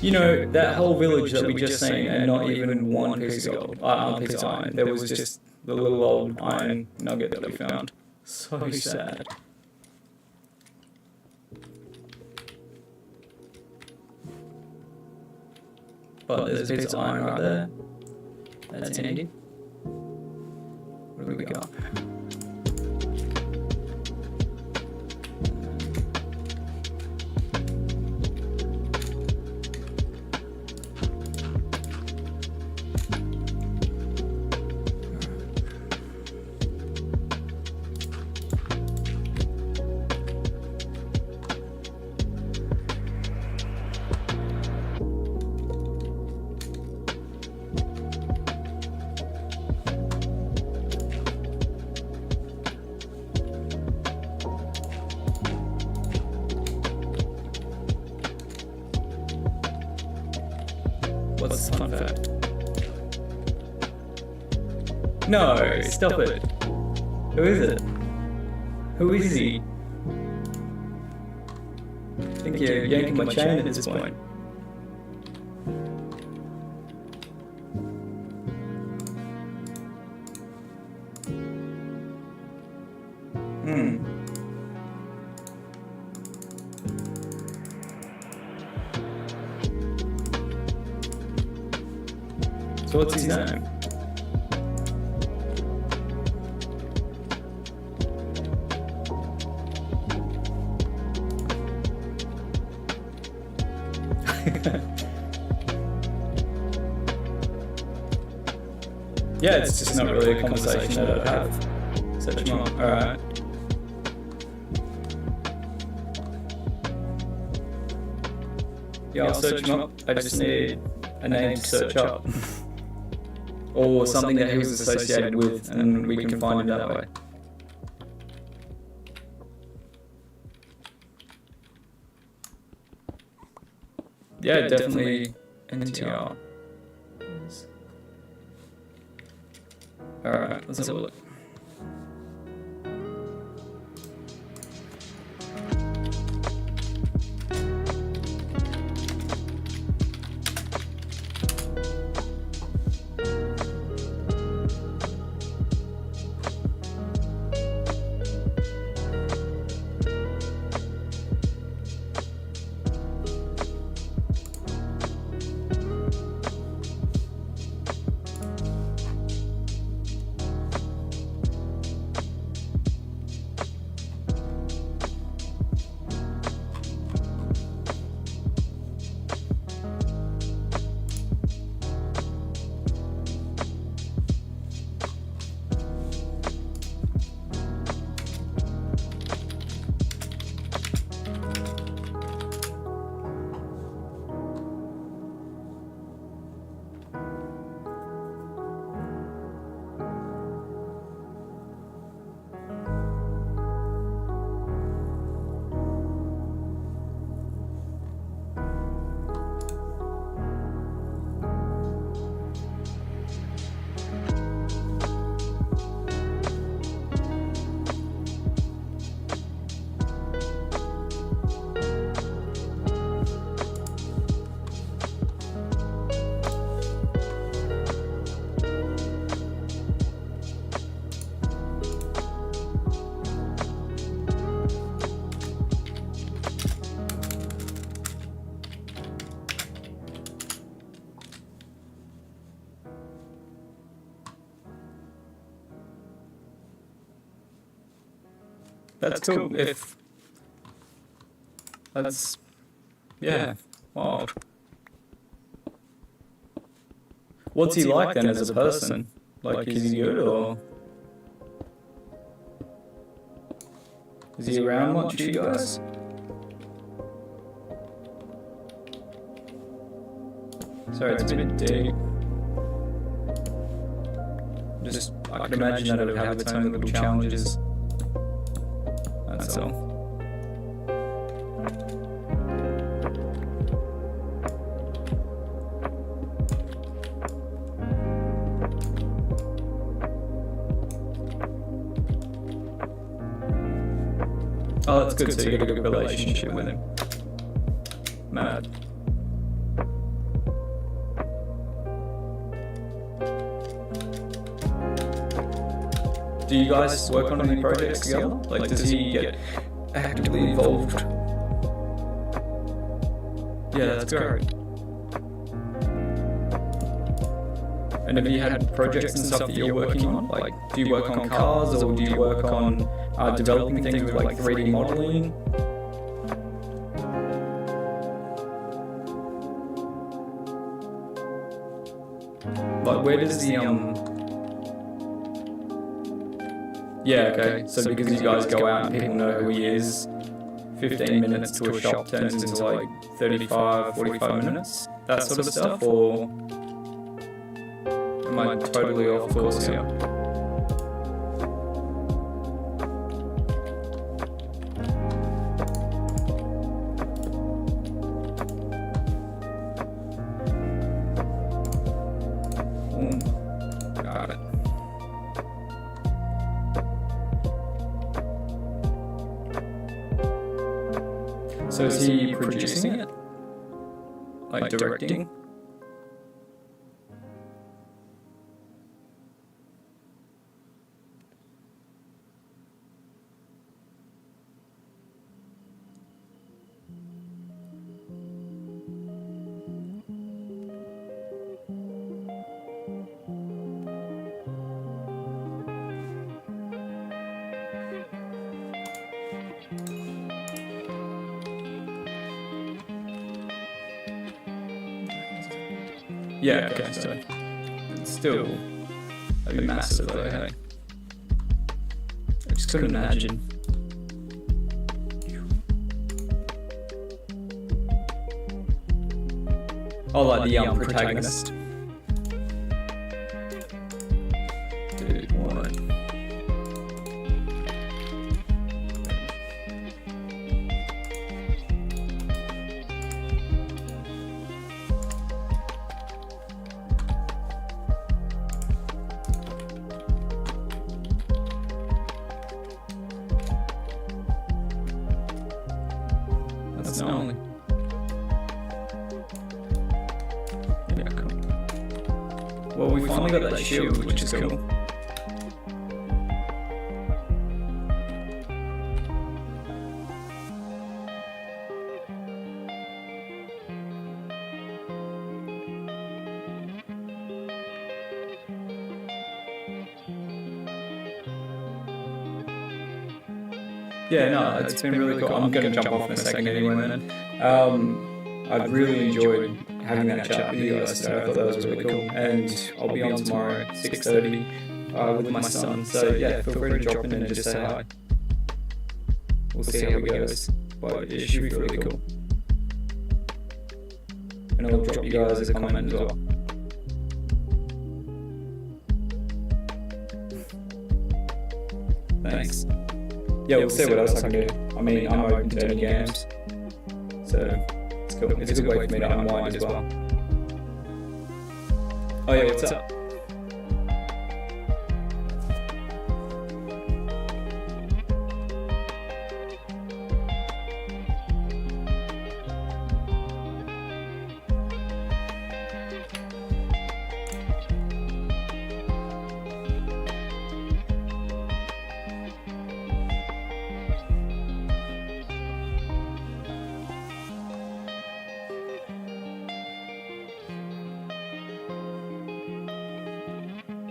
You know, that whole village that we just seen, and not even one piece of gold, piece of iron. There was just the little old iron nugget that we found. So sad. But there's a bit of iron right there. That's handy. What do we got? What's the fun fact? No, stop it. Who is it? Who is he? I think you're yanking my chain at this point. So what's his name? Yeah, it's just not really a conversation that I'd have. Search him up. Alright. Yeah, I'll search him up. I just need a name to search up. Or something that he was associated with, and we can find him that way. Yeah, definitely NTR. Alright, let's have a look. That's cool. If that's, yeah, wow. What's he like then as a person? Like, is he good or is he around much for you guys? Sorry, it's a bit deep. Just, I could imagine that it would have its own little challenges. That's all. Oh, that's good, so you got a good relationship with him. Mad. Do you guys work on any projects together? Like, does he get actively involved? Yeah, that's great. And have you had projects and stuff that you're working on? Like, do you work on cars or do you work on developing things with like 3D modeling? Like, where does the yeah, okay. So because you guys go out and people know who he is, 15 minutes to a shop turns into like 35, 45 minutes? That sort of stuff? Or am I totally off course here? Got it. So is he producing it? Like directing? Yeah, okay, so it's still a bit massive though, hey? I just couldn't imagine. Oh, like the protagonist. Dude, what? That's not only. Yeah, cool. Well, we finally got that shield, which is cool. Yeah, no, it's been really cool. I'm going to jump off in a second anyway, man. I've really enjoyed having that chat with you guys today. I thought that was really cool. And I'll be on tomorrow at 6:30 with my son. So yeah, feel free to drop in and just say hi. We'll see how it goes. But it should be really cool. And I'll drop you guys a comment as well. Thanks. Yeah, we'll see what else I can do. I mean, I'm open to any games. So, it's cool. It's a good way for me to unwind as well. Oh yeah, what's up?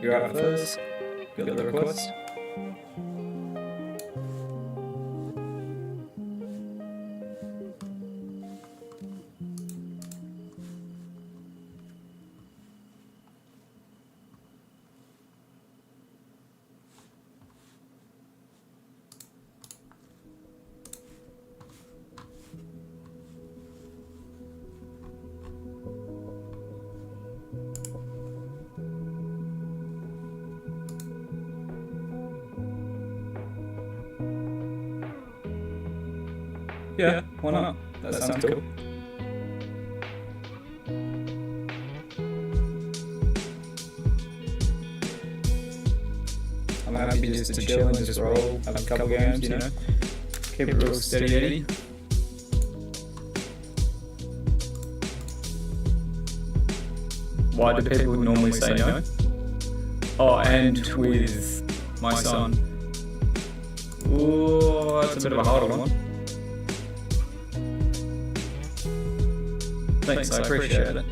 You're out first. Got the request. Yeah, why not? That sounds cool. I'm happy just to chill and just roll, have a couple games, you know, keep it real steady Eddie. Why do people normally say no? Oh, and with my son. Ooh, that's a bit of a harder one. Thanks, I appreciate it.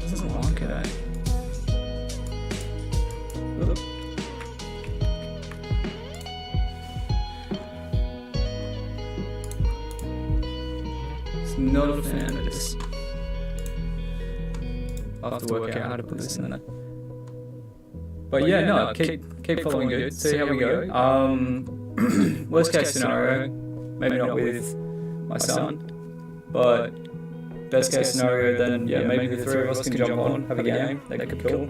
Doesn't like it, eh? Not a fan of this. I'll have to work out how to put this in there. But yeah, no, keep following good, see how we go. Worst case scenario, maybe not with my son, but best case scenario, then yeah, maybe the three of us can jump on, have a game, that could be cool,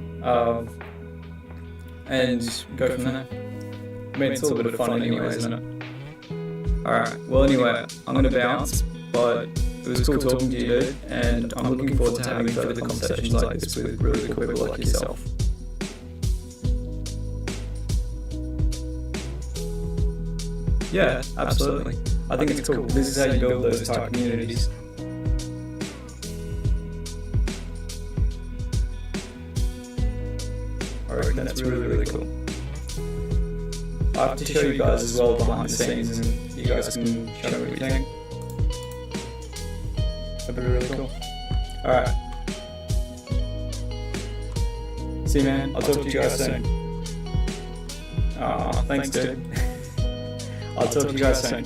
and go from there. I mean, it's all a bit of fun anyway, isn't it? Alright, well anyway, I'm gonna bounce, but it was cool talking to you, dude, and I'm looking forward to having further conversations like this with really cool people like yourself. Yeah, absolutely. I think it's cool. This is how you build those type communities. I reckon that's really, really cool. I have to show you guys as well behind the scenes, and you guys can show me what you think. That'd be really cool. Alright. See you, man. I'll talk to you guys soon. Aw, thanks, dude. I'll talk to you guys soon.